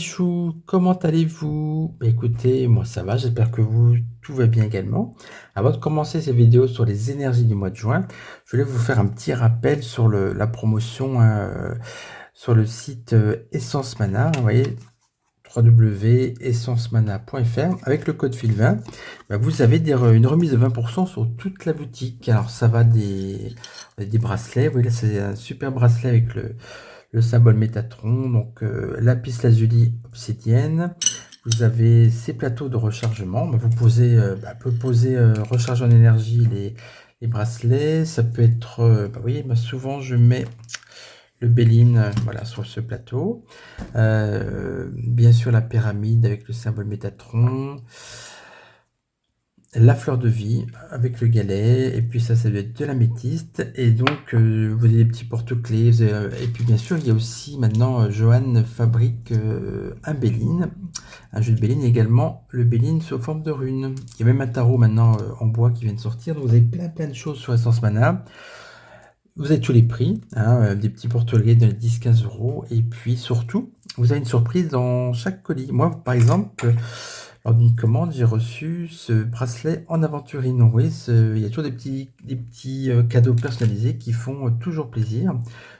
choux, comment allez-vous? Bah, écoutez, moi ça va, j'espère que tout va bien également. Avant de commencer ces vidéos sur les énergies du mois de juin, je voulais vous faire un petit rappel sur la promotion hein, sur le site Essence Mana. Vous voyez, www.essencemana.fr avec le code FIL20, bah, vous avez une remise de 20% sur toute la boutique. Alors ça va des bracelets, vous voyez là c'est un super bracelet avec le symbole Métatron, donc lapis lazuli obsidienne. Vous avez ces plateaux de rechargement. Bah, vous poser recharge en énergie les bracelets. Ça peut être, vous voyez, souvent je mets le Béline voilà, sur ce plateau. Bien sûr la pyramide avec le symbole Métatron. La fleur de vie avec le galet, et puis ça doit être de l'améthyste, et donc vous avez des petits porte-clés, et puis bien sûr il y a aussi maintenant Johan fabrique un Béline, un jeu de Béline, également le Béline sous forme de rune. Il y a même un tarot maintenant en bois qui vient de sortir, donc vous avez plein de choses sur Essence Mana. Vous avez tous les prix, hein, des petits porte-clés de 10-15 euros, et puis surtout vous avez une surprise dans chaque colis. Moi par exemple, lors d'une commande, j'ai reçu ce bracelet en aventurine. Donc, vous voyez, il y a toujours des petits cadeaux personnalisés qui font toujours plaisir.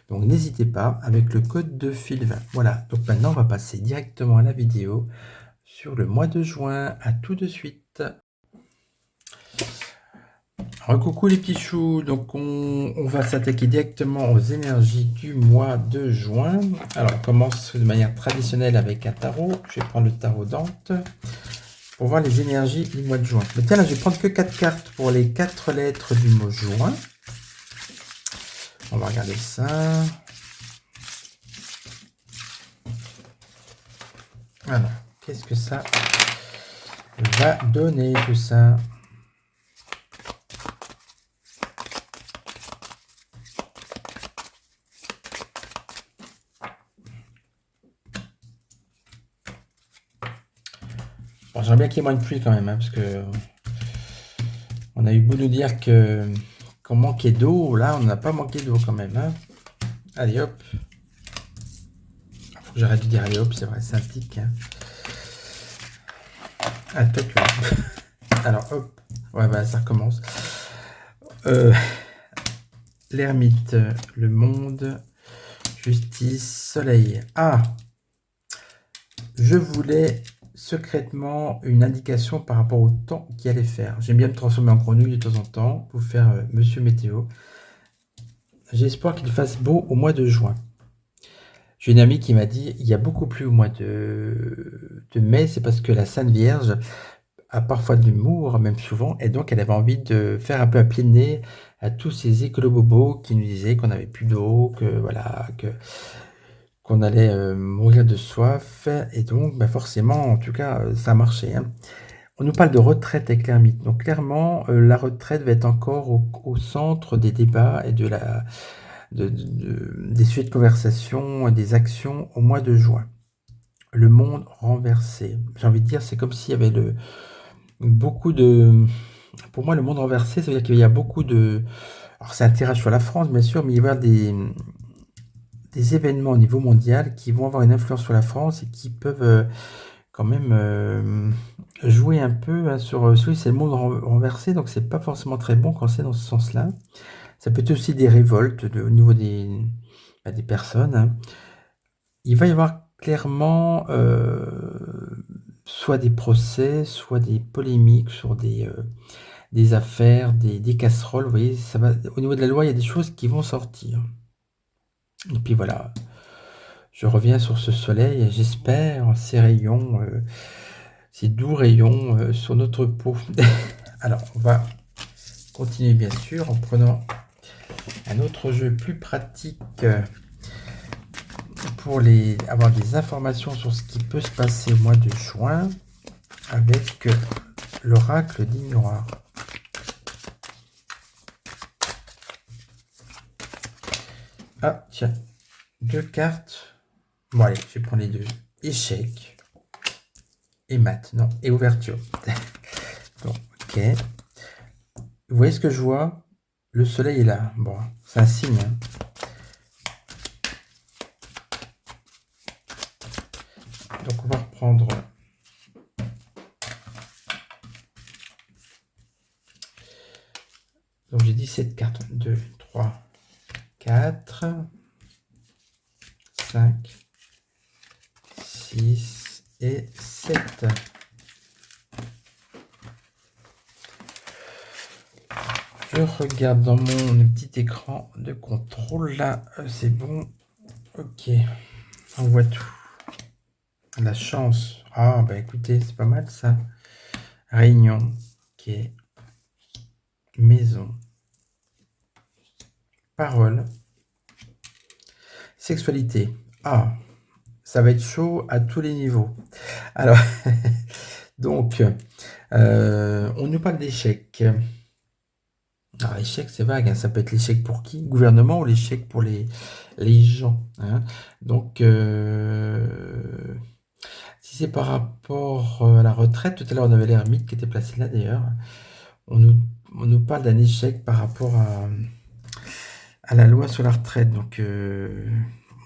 Donc, n'hésitez pas avec le code de FIL20. Voilà, donc maintenant, on va passer directement à la vidéo sur le mois de juin. À tout de suite. Coucou les petits choux, donc on va s'attaquer directement aux énergies du mois de juin. Alors, on commence de manière traditionnelle avec un tarot. Je vais prendre le tarot Dante pour voir les énergies du mois de juin. Mais tiens, là, je vais prendre que 4 cartes pour les 4 lettres du mois de juin. On va regarder ça. Alors, qu'est-ce que ça va donner tout ça? Bon, j'aimerais bien qu'il y ait moins de pluie quand même, hein, parce que on a eu beau nous dire qu'on manquait d'eau, là on n'a pas manqué d'eau quand même. Hein. Allez hop. Faut que j'arrête de dire allez hop, c'est vrai, c'est un tic. Hein. Ah, top. Alors hop. Ouais, bah ça recommence. L'ermite, le monde, justice, soleil. Ah, je voulais secrètement une indication par rapport au temps qu'il allait faire. J'aime bien me transformer en grenouille de temps en temps pour faire Monsieur Météo. J'ai espoir qu'il fasse beau au mois de juin. J'ai une amie qui m'a dit il y a beaucoup plu au mois de mai, c'est parce que la Sainte Vierge a parfois de l'humour, même souvent, et donc elle avait envie de faire un peu un pied de nez à tous ces écolo-bobos qui nous disaient qu'on n'avait plus d'eau, que voilà, qu'on allait mourir de soif, et donc forcément, en tout cas, ça a marché. Hein. On nous parle de retraite avec l'ermite, donc clairement, la retraite va être encore au centre des débats et des sujets de conversation et des actions au mois de juin. Le monde renversé. J'ai envie de dire, c'est comme s'il y avait beaucoup de... Pour moi, le monde renversé, ça veut dire qu'il y a beaucoup de... Alors, c'est un tirage sur la France, bien sûr, mais il va y avoir des événements au niveau mondial qui vont avoir une influence sur la France et qui peuvent quand même jouer un peu hein, sur... c'est le monde renversé, donc c'est pas forcément très bon quand c'est dans ce sens-là. Ça peut être aussi des révoltes au niveau des personnes. Hein. Il va y avoir clairement soit des procès, soit des polémiques sur des affaires, des casseroles. Vous voyez, ça va, au niveau de la loi, il y a des choses qui vont sortir. Et puis voilà, je reviens sur ce soleil et j'espère ces rayons, ces doux rayons sur notre peau. Alors, on va continuer bien sûr en prenant un autre jeu plus pratique pour avoir des informations sur ce qui peut se passer au mois de juin avec l'oracle d'Ignorar. Ah, tiens, 2 cartes. Bon, allez, je vais prendre les deux. Échec et mat, non, et ouverture. Bon, ok. Vous voyez ce que je vois? Le soleil est là. Bon, c'est un signe. Hein. Donc j'ai dit 7 cartes. 2, 3, 4, 5, 6 et 7. Je regarde dans mon petit écran de contrôle. Là, c'est bon. Ok. On voit tout. La chance. Ah, bah écoutez, c'est pas mal ça. Réunion. Ok. Maison. Parole. Sexualité. Ah, ça va être chaud à tous les niveaux. Alors, donc, on nous parle d'échec. Alors, l'échec, c'est vague, hein. Ça peut être l'échec pour qui? Gouvernement ou l'échec pour les gens, hein. Donc, si c'est par rapport à la retraite, tout à l'heure on avait l'ermite qui était placé là d'ailleurs. On nous parle d'un échec par rapport à la loi sur la retraite. Donc,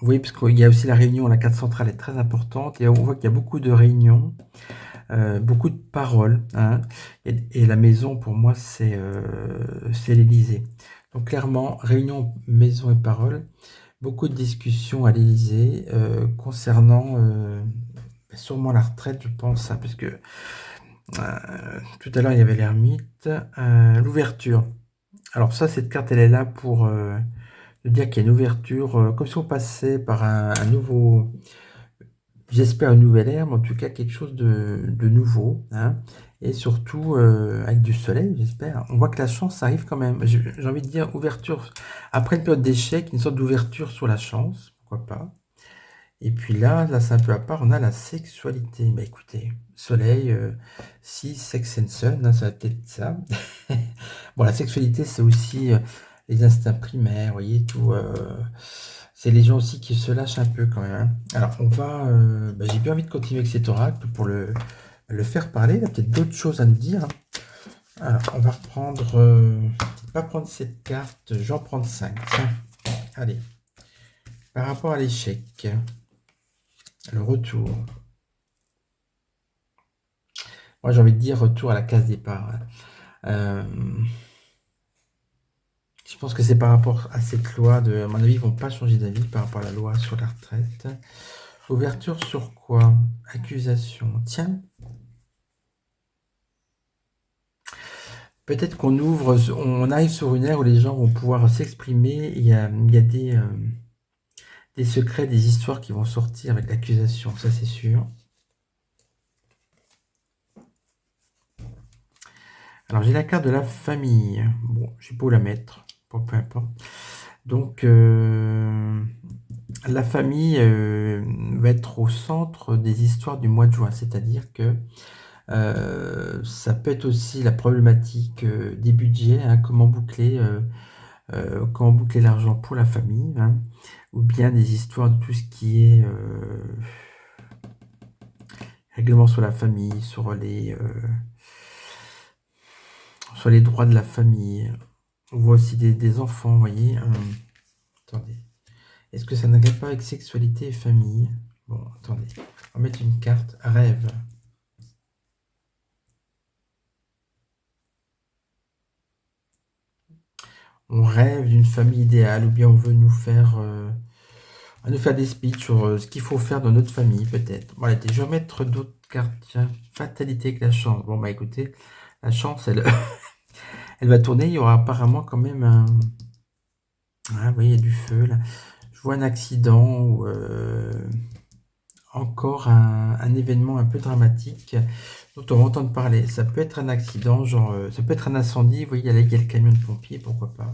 oui, parce qu'il y a aussi la réunion, la carte centrale est très importante et on voit qu'il y a beaucoup de réunions. Beaucoup de paroles, hein, et la maison, pour moi, c'est l'Élysée. Donc clairement, réunion, maison et parole, beaucoup de discussions à l'Élysée concernant sûrement la retraite, je pense, hein, parce que tout à l'heure, il y avait l'ermite. L'ouverture. Alors ça, cette carte, elle est là pour dire qu'il y a une ouverture, comme si on passait par un nouveau... J'espère une nouvelle ère, mais en tout cas quelque chose de nouveau, hein, et surtout avec du soleil, j'espère. On voit que la chance arrive quand même. J'ai envie de dire ouverture, après une période d'échec, une sorte d'ouverture sur la chance, pourquoi pas. Et puis là c'est un peu à part, on a la sexualité. Bah écoutez, soleil, si, sex and sun, hein, ça va peut-être ça. Bon, la sexualité, c'est aussi les instincts primaires, vous voyez, tout... c'est les gens aussi qui se lâchent un peu quand même, hein. Alors, on va... j'ai bien envie de continuer avec cet oracle pour le faire parler. Il a peut-être d'autres choses à nous dire, hein. Alors, on va reprendre... pas prendre cette carte, j'en prends 5. Tiens, allez. Par rapport à l'échec, le retour. Moi, j'ai envie de dire retour à la case départ, hein. Je pense que c'est par rapport à cette loi de... À mon avis, ils vont pas changer d'avis par rapport à la loi sur la retraite. Ouverture sur quoi? Accusation. Tiens. Peut-être qu'on ouvre, on arrive sur une ère où les gens vont pouvoir s'exprimer. Il y a des secrets, des histoires qui vont sortir avec l'accusation, ça c'est sûr. Alors j'ai la carte de la famille. Bon, je sais pas où la mettre. Bon, peu importe. Donc la famille va être au centre des histoires du mois de juin. C'est-à-dire que ça peut être aussi la problématique des budgets, hein, comment boucler l'argent pour la famille, hein, ou bien des histoires de tout ce qui est règlement sur la famille, sur les droits de la famille. On voit aussi des enfants, vous voyez. Attendez. Est-ce que ça n'agrée pas avec sexualité et famille? Bon, attendez. On va mettre une carte rêve. On rêve d'une famille idéale, ou bien on veut nous faire des speeches sur ce qu'il faut faire dans notre famille, peut-être. Voilà, je vais mettre d'autres cartes. Tiens, fatalité avec la chance. Bon, bah écoutez, la chance, elle, elle va tourner. Il y aura apparemment quand même un... Ah oui, il y a du feu, là. Je vois un accident ou encore un événement un peu dramatique dont on va entendre parler. Ça peut être un accident, genre... ça peut être un incendie. Vous voyez, là, il y a le camion de pompiers, pourquoi pas.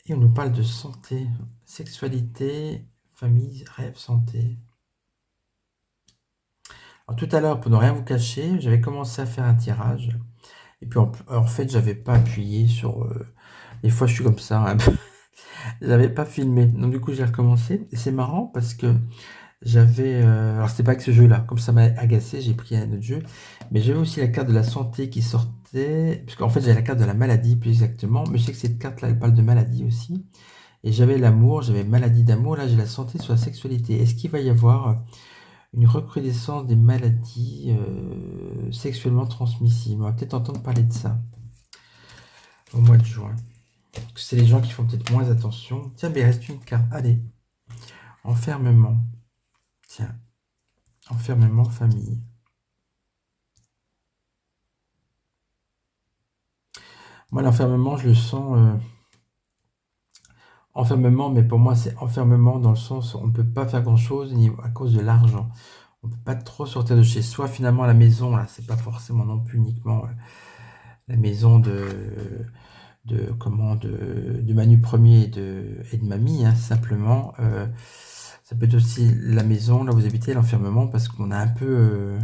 Et on nous parle de santé, sexualité, famille, rêve, santé. Alors, tout à l'heure, pour ne rien vous cacher, j'avais commencé à faire un tirage. Et puis en fait, j'avais pas appuyé sur... des fois, je suis comme ça, hein. J'avais pas filmé. Donc du coup, j'ai recommencé. Et c'est marrant parce que j'avais... alors, c'était pas que ce jeu-là. Comme ça m'a agacé, j'ai pris un autre jeu. Mais j'avais aussi la carte de la santé qui sortait. Parce qu'en fait, j'avais la carte de la maladie, plus exactement. Mais je sais que cette carte-là, elle parle de maladie aussi. Et j'avais l'amour, j'avais maladie d'amour. Là, j'ai la santé sur la sexualité. Est-ce qu'il va y avoir une recrudescence des maladies sexuellement transmissibles? On va peut-être entendre parler de ça. au mois de juin. C'est les gens qui font peut-être moins attention. Tiens, mais il reste une carte. Allez, enfermement. Tiens, enfermement, famille. Moi, l'enfermement, je le sens... enfermement, mais pour moi, c'est enfermement dans le sens où on ne peut pas faire grand-chose à cause de l'argent. On ne peut pas trop sortir de chez soi. Finalement, la maison, là, c'est pas forcément non plus uniquement la maison de Manu Premier et de Mamie, hein, simplement. Ça peut être aussi la maison, là où vous habitez, l'enfermement, parce qu'on a un peu...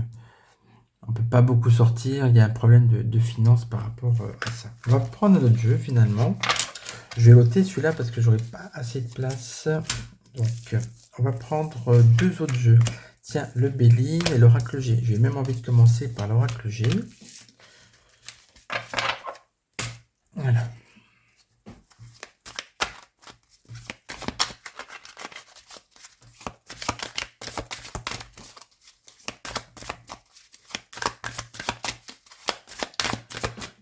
on peut pas beaucoup sortir, il y a un problème de finances par rapport à ça. On va prendre notre jeu, finalement. Je vais loter celui-là parce que j'aurai pas assez de place. Donc, on va prendre deux autres jeux. Tiens, le Bélier et l'Oracle G. J'ai même envie de commencer par l'Oracle G. Voilà.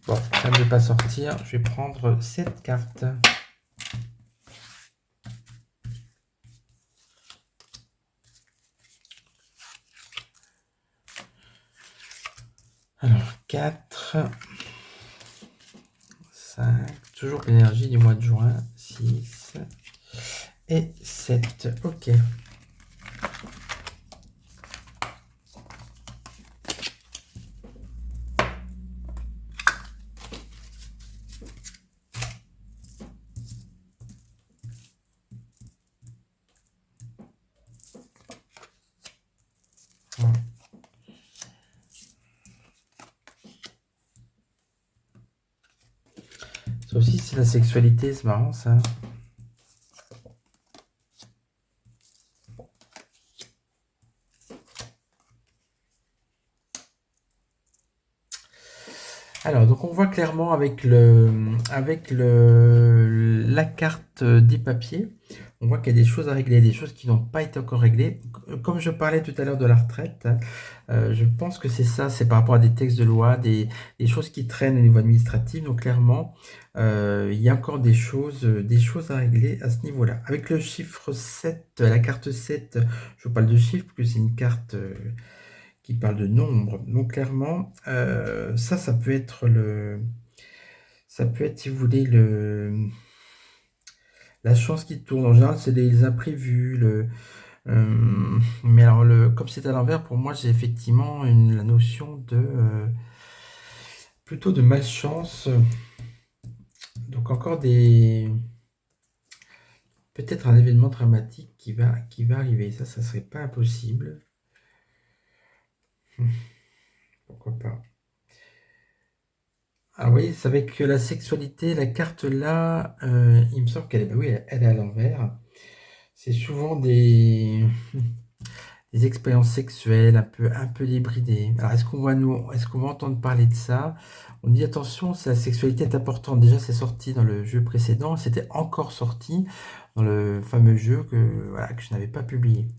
Bon, ça ne veut pas sortir. Je vais prendre cette carte. Alors, 4, 5, toujours l'énergie du mois de juin, 6 et 7. Ok. Ça aussi, c'est la sexualité, c'est marrant ça. Alors, donc on voit clairement avec la carte des papiers, on voit qu'il y a des choses à régler, des choses qui n'ont pas été encore réglées. Comme je parlais tout à l'heure de la retraite, je pense que c'est ça, c'est par rapport à des textes de loi, des choses qui traînent au niveau administratif. Donc clairement, il y a encore des choses à régler à ce niveau-là. Avec le chiffre 7, la carte 7, je vous parle de chiffres, parce que c'est une carte... qui parle de nombre. Donc clairement, ça peut être ça peut être, si vous voulez, la chance qui tourne. En général, c'est les imprévus. Mais alors, comme c'est à l'envers, pour moi, j'ai effectivement la notion plutôt de malchance. Donc encore peut-être un événement dramatique qui va arriver. Ça serait pas impossible. Pourquoi pas. Ah oui, c'est avec la sexualité, la carte là, il me semble qu'elle est, bah oui, elle est à l'envers. C'est souvent des expériences sexuelles un peu débridées. Alors, est-ce qu'on va entendre parler de ça? On dit attention, la sexualité est importante. Déjà, c'est sorti dans le jeu précédent, c'était encore sorti dans le fameux jeu voilà, que je n'avais pas publié.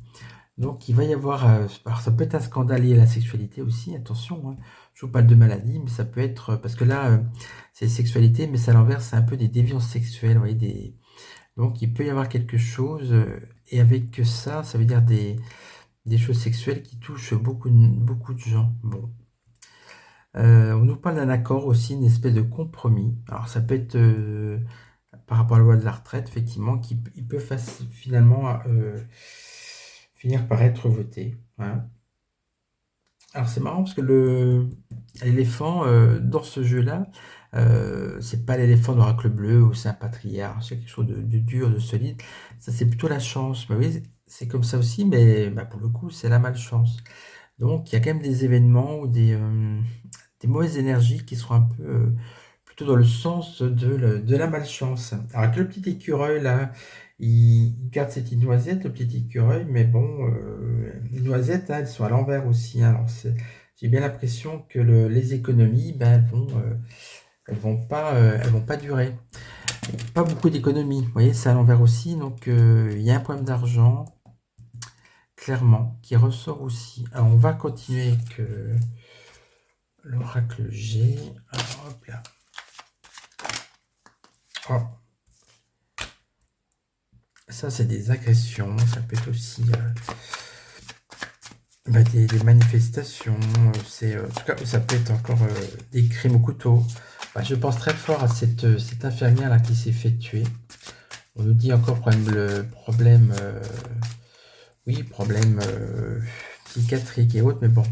Donc, il va y avoir, alors ça peut être un scandale lié à la sexualité aussi, attention, hein. Je vous parle de maladie, mais ça peut être, parce que là, c'est sexualité, mais c'est à l'envers, c'est un peu des déviances sexuelles, vous voyez, donc il peut y avoir quelque chose, et avec ça, ça veut dire des choses sexuelles qui touchent beaucoup de gens. Bon. On nous parle d'un accord aussi, une espèce de compromis. Alors ça peut être par rapport à la loi de la retraite, effectivement, il peut finalement finir par être voté, hein. Alors c'est marrant parce que l'éléphant dans ce jeu-là, c'est pas l'éléphant d'Oracle Bleu ou c'est un patriarche, c'est quelque chose de dur, de solide. Ça c'est plutôt la chance. Mais oui, c'est comme ça aussi, mais bah, pour le coup c'est la malchance. Donc il y a quand même des événements ou des mauvaises énergies qui sont un peu plutôt dans le sens de la malchance. Alors avec le petit écureuil là, il garde ses petites noisettes, le petit écureuil, mais bon, les noisettes, hein, elles sont à l'envers aussi, hein. Alors j'ai bien l'impression que les économies, ben, elles vont pas durer. Pas beaucoup d'économies, vous voyez, c'est à l'envers aussi, donc il y a un problème d'argent, clairement, qui ressort aussi. Alors on va continuer avec l'oracle G. Alors, hop là. Oh, ça, c'est des agressions. Ça peut être aussi des manifestations. En tout cas, ça peut être encore des crimes au couteau. Je pense très fort à cette infirmière-là qui s'est fait tuer. On nous dit encore problème, problème psychiatrique et autres, mais bon.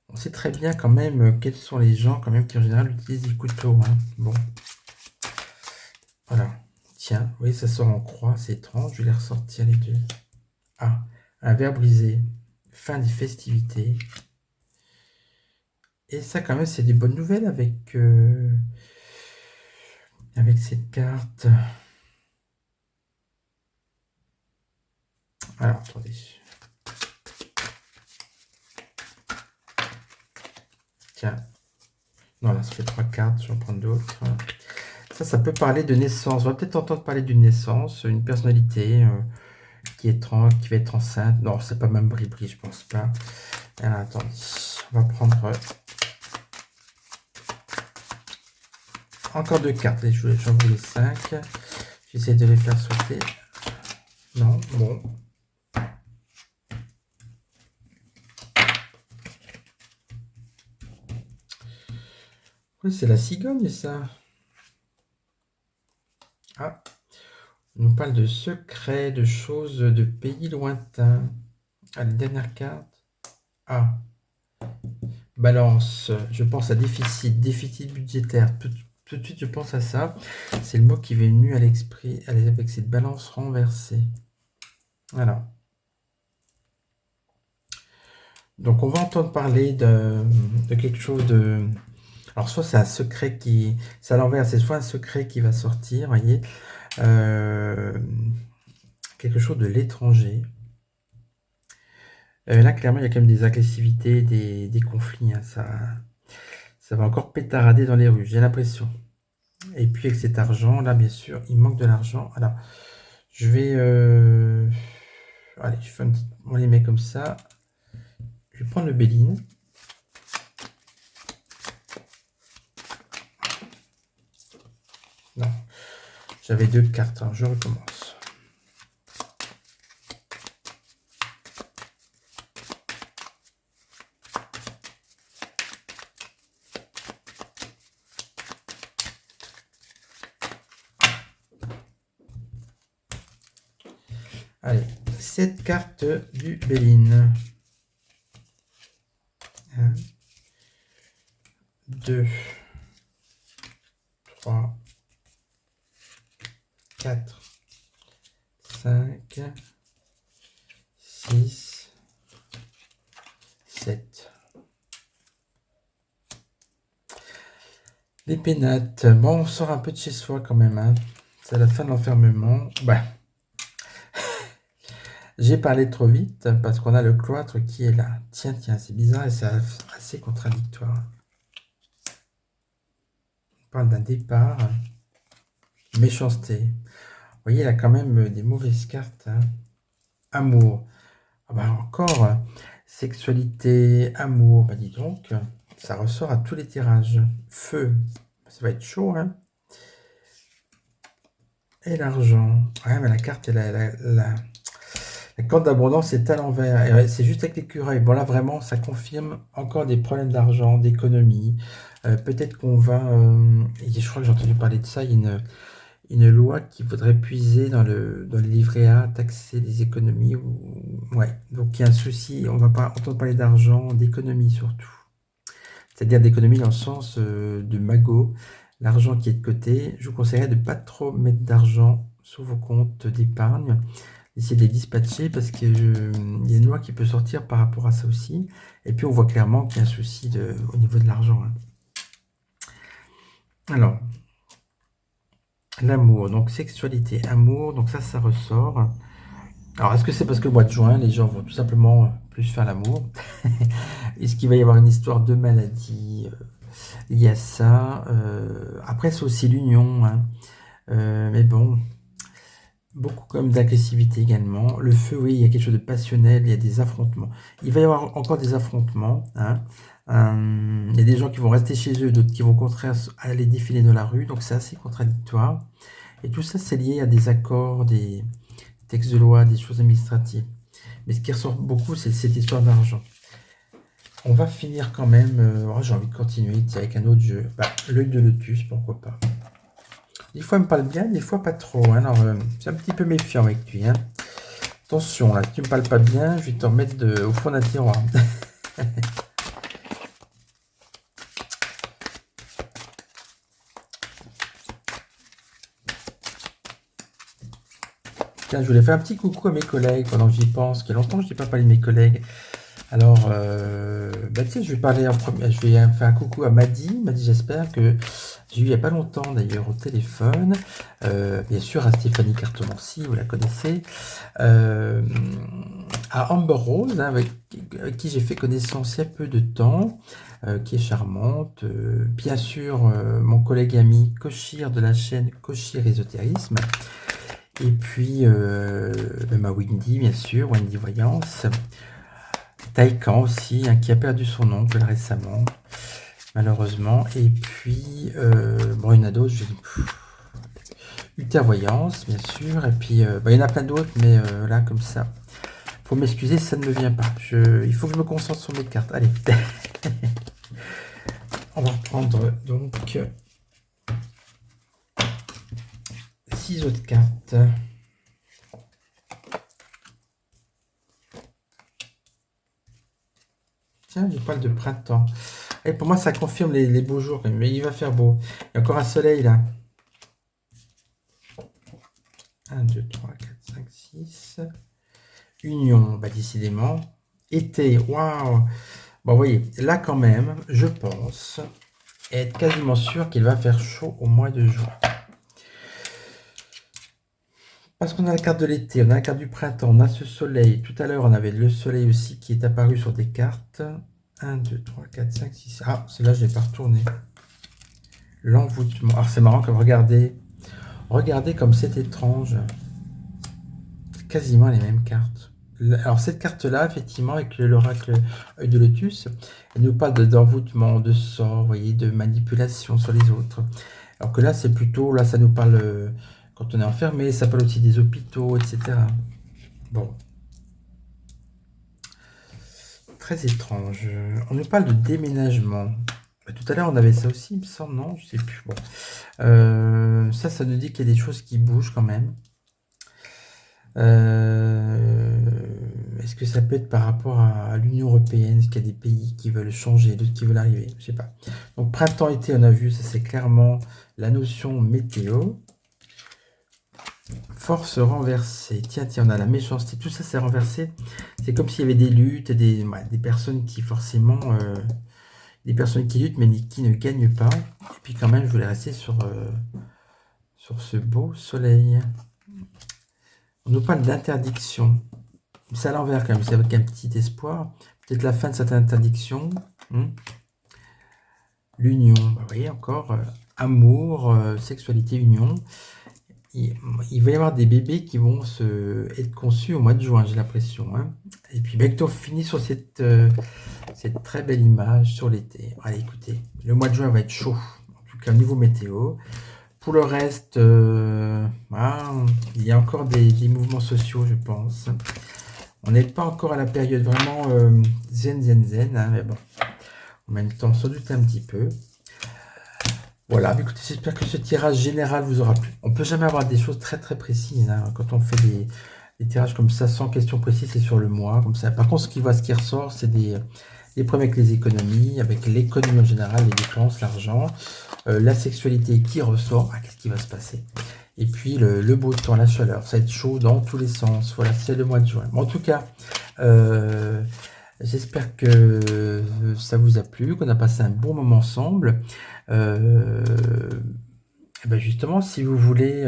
On sait très bien quand même quels sont les gens quand même qui en général utilisent des couteaux. Hein. Bon. Voilà. Tiens, oui, ça sort en croix, c'est étrange. Je vais les ressortir les deux. Ah, un verre brisé. Fin des festivités. Et ça quand même, c'est des bonnes nouvelles avec cette carte. Alors, attendez. Tiens. Non, là, ça fait 3 cartes. Je vais en prendre d'autres. Ça peut parler de naissance. On va peut-être entendre parler d'une naissance, une personnalité qui va être enceinte. Non, c'est pas même Bribri, je pense pas. Alors, attendez. On va prendre encore 2 cartes. J'en voulais 5. J'essaie de les faire sauter. Non, bon. Oui, c'est la cigogne, ça. Ah, on nous parle de secrets, de choses, de pays lointains. Allez, dernière carte. Ah, balance. Je pense à déficit budgétaire. Tout de suite, je pense à ça. C'est le mot qui m'est venu à l'esprit avec cette balance renversée. Voilà. Donc, on va entendre parler de quelque chose de... Alors, soit c'est un secret qui... C'est à l'envers, c'est soit un secret qui va sortir, voyez. Quelque chose de l'étranger. Là, clairement, il y a quand même des agressivités, des conflits. Hein. Ça va encore pétarader dans les rues, j'ai l'impression. Et puis, avec cet argent, là, bien sûr, il manque de l'argent. Alors, je vais... Allez, je fais on les met comme ça. Je vais prendre le Béline. Non, j'avais 2 cartes, hein. Je recommence. Allez, 7 cartes du Béline. 1, 2, 3, 4, 5, 6, 7. Les pénates. Bon, on sort un peu de chez soi quand même. Hein. C'est la fin de l'enfermement. J'ai parlé trop vite parce qu'on a le cloître qui est là. Tiens, c'est bizarre et c'est assez contradictoire. On parle d'un départ. Méchanceté. Vous voyez, il a quand même des mauvaises cartes. Hein. Amour. Encore, sexualité, amour. Dis donc, ça ressort à tous les tirages. Feu. Ça va être chaud, hein. Et l'argent. Ouais, mais la carte, la corde d'abondance est à l'envers. C'est juste avec l'écureuil. Bon, là, vraiment, ça confirme encore des problèmes d'argent, d'économie. Peut-être qu'on va... je crois que j'ai entendu parler de ça. Il y a une loi qui voudrait puiser dans le livret A, taxer les économies. Ouais, donc il y a un souci. On va pas entendre parler d'argent, d'économie surtout. C'est-à-dire d'économie dans le sens de magot. L'argent qui est de côté. Je vous conseillerais de ne pas trop mettre d'argent sur vos comptes d'épargne. Essayez de les dispatcher parce qu'il y a une loi qui peut sortir par rapport à ça aussi. Et puis on voit clairement qu'il y a un souci au niveau de l'argent. Hein. Alors, l'amour, donc sexualité, amour, donc ça ressort. Alors, est-ce que c'est parce que le mois de juin, les gens vont tout simplement plus faire l'amour? Est-ce qu'il va y avoir une histoire de maladie liée à ça? Après, c'est aussi l'union. Hein. Mais bon... Beaucoup comme d'agressivité également. Le feu, oui, il y a quelque chose de passionnel, il y a des affrontements. Il va y avoir encore des affrontements, hein. Il y a des gens qui vont rester chez eux, d'autres qui vont au contraire aller défiler dans la rue, donc c'est assez contradictoire. Et tout ça, c'est lié à des accords, des textes de loi, des choses administratives. Mais ce qui ressort beaucoup, c'est cette histoire d'argent. On va finir quand même, oh, j'ai envie de continuer avec un autre jeu. Bah, l'œil de lotus, pourquoi pas. Des fois, il me parle bien, des fois pas trop. Hein. Alors, c'est un petit peu méfiant avec lui. Hein. Attention, là, si tu me parles pas bien, je vais te remettre au fond d'un tiroir. Tiens, je voulais faire un petit coucou à mes collègues pendant que j'y pense. Il y a longtemps que je n'ai pas parlé de mes collègues. Alors, bah, tiens, je vais parler en premier. Je vais faire un coucou à Maddy. Maddy, j'espère que j'ai eu il n'y a pas longtemps d'ailleurs au téléphone. Bien sûr, à Stéphanie Cartomancy, vous la connaissez. À Amber Rose, hein, avec qui j'ai fait connaissance il y a peu de temps, qui est charmante. Bien sûr, mon collègue et ami Kochir de la chaîne Kochir Ésotérisme. Et puis, ma Wendy, bien sûr, Wendy Voyance. Taïkan aussi, hein, qui a perdu son oncle récemment, malheureusement. Et puis, bon, il y en a d'autres, Uther Voyance, bien sûr. Et puis, il y en a plein d'autres, mais là, comme ça, faut m'excuser, ça ne me vient pas. Il faut que je me concentre sur mes cartes. Allez. On va reprendre donc 6 autres cartes. Tiens, je parle de printemps. Et pour moi, ça confirme les beaux jours, mais il va faire beau. Il y a encore un soleil là. 1, 2, 3, 4, 5, 6. Union, bah décidément. Été, waouh. Bon, vous voyez, là quand même, je pense être quasiment sûr qu'il va faire chaud au mois de juin. Parce qu'on a la carte de l'été, on a la carte du printemps, on a ce soleil. Tout à l'heure, on avait le soleil aussi qui est apparu sur des cartes. 1, 2, 3, 4, 5, 6. Ah, celle-là, je ne l'ai pas retourné. L'envoûtement. Alors, c'est marrant comme regardez. Regardez comme c'est étrange. C'est quasiment les mêmes cartes. Alors, cette carte-là, effectivement, avec l'oracle œil de lotus, elle nous parle d'envoûtement, de sort, vous voyez, de manipulation sur les autres. Alors que là, c'est plutôt, là, ça nous parle, quand on est enfermé, ça parle aussi des hôpitaux, etc. Bon. Très étrange. On nous parle de déménagement. Tout à l'heure, on avait ça aussi, il me semble, non? Je sais plus. Bon. Ça nous dit qu'il y a des choses qui bougent quand même. Est-ce que ça peut être par rapport à l'Union européenne? Est-ce qu'il y a des pays qui veulent changer, d'autres qui veulent arriver? Je sais pas. Donc, printemps-été, on a vu, ça c'est clairement la notion météo. Force renversée. Tiens, on a la méchanceté. Tout ça, c'est renversé. C'est comme s'il y avait des luttes, des personnes qui, forcément, des personnes qui luttent, mais qui ne gagnent pas. Et puis, quand même, je voulais rester sur ce beau soleil. On nous parle d'interdiction. C'est à l'envers, quand même. C'est avec un petit espoir. Peut-être la fin de cette interdiction. L'union. Vous voyez, encore, amour, sexualité, union. Il va y avoir des bébés qui vont être conçus au mois de juin, j'ai l'impression. Hein. Et puis, on finit sur cette très belle image sur l'été. Allez, écoutez, le mois de juin va être chaud, en tout cas au niveau météo. Pour le reste, il y a encore des mouvements sociaux, je pense. On n'est pas encore à la période vraiment zen, hein, mais bon, en même temps, sans doute un petit peu. Voilà, écoutez, j'espère que ce tirage général vous aura plu. On peut jamais avoir des choses très très précises, hein, quand on fait des tirages comme ça, sans question précise, c'est sur le mois, comme ça. Par contre, ce qui ressort, c'est des problèmes avec les économies, avec l'économie en général, les dépenses, l'argent, la sexualité qui ressort, qu'est-ce qui va se passer? Et puis le beau temps, la chaleur, ça va être chaud dans tous les sens. Voilà, c'est le mois de juin. Bon, en tout cas, j'espère que ça vous a plu, qu'on a passé un bon moment ensemble. Justement, si vous voulez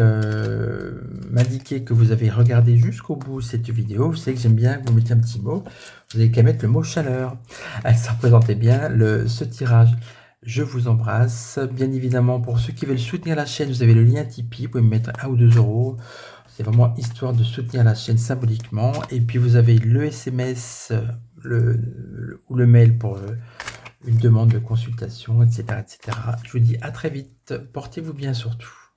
m'indiquer que vous avez regardé jusqu'au bout cette vidéo, vous savez que j'aime bien que vous mettiez un petit mot. Vous n'avez qu'à mettre le mot chaleur. Ça représentait bien ce tirage. Je vous embrasse. Bien évidemment, pour ceux qui veulent soutenir la chaîne, vous avez le lien Tipeee. Vous pouvez me mettre 1 ou 2 euros. C'est vraiment histoire de soutenir la chaîne symboliquement. Et puis vous avez le SMS ou le mail pour une demande de consultation, etc., etc. Je vous dis à très vite. Portez-vous bien surtout.